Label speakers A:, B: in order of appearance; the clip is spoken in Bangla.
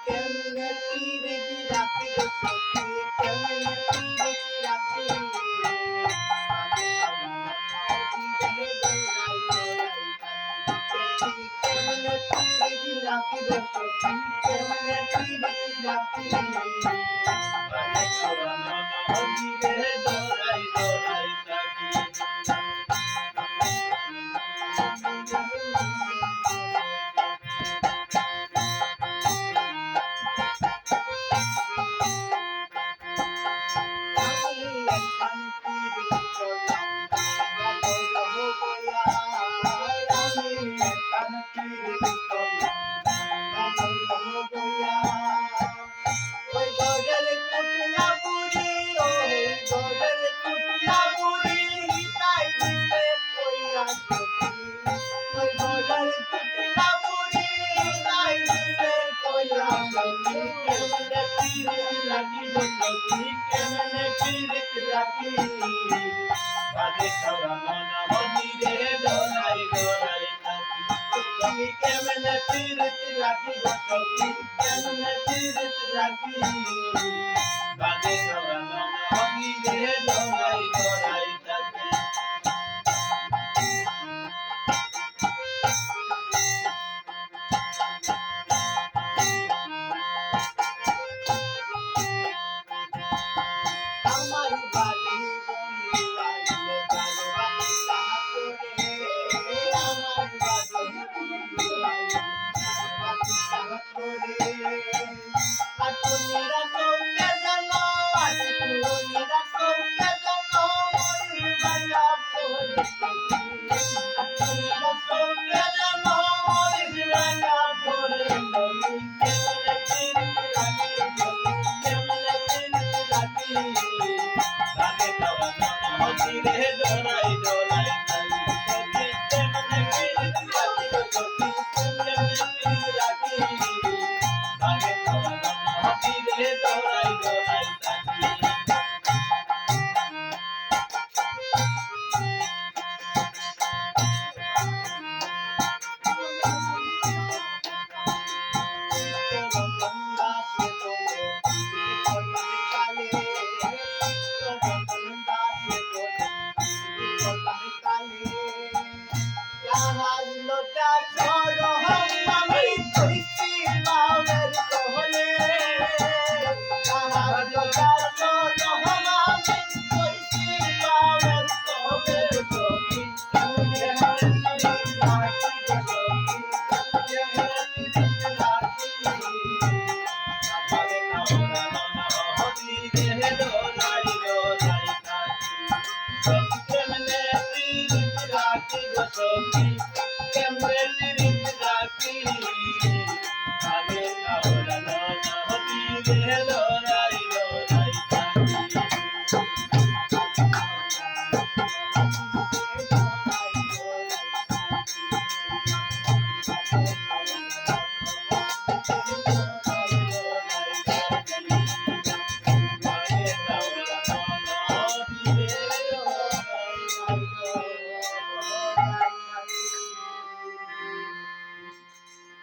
A: কেমনে তীরে রাখি গো সখী কেমনে তীরে রাখি কেমনে তীরে রাখি গো সখী কেমনে তীরে রাখি মানে চোরানো নদীরে দৌড়াই দৌড়াই থাকি কেমনে পীড়িত রাখি বাজে চড়ানো না মন্দিরে ডোলাই ডোলাই থাকি কেমনে পীড়িত রাখি সখী কেমনে পীড়িত রাখি বাজে চড়ানো না মন্দিরে ডোলাই ডোলাই থাকি আমার বালি বলি আইলে ভালোবাসি তাহা করে আমার বালি বলি আইলে ভালোবাসি তাহা করে আটুনিরা সৌকে জানো আটুনিরা সৌকে জানো মরির মায়া পড়ে আটুনিরা সৌকে জানো মরির মায়া পড়ে কেমনে চিরতে রাখি কেমনে চিরতে রাখি বাগে চড়ানো নদীরে ডোলাই ডোলাই থাকি কেমনে চিরতে রাখি কেমনে চিরতে রাখি বাগে চড়ানো নদীরে ডোলাই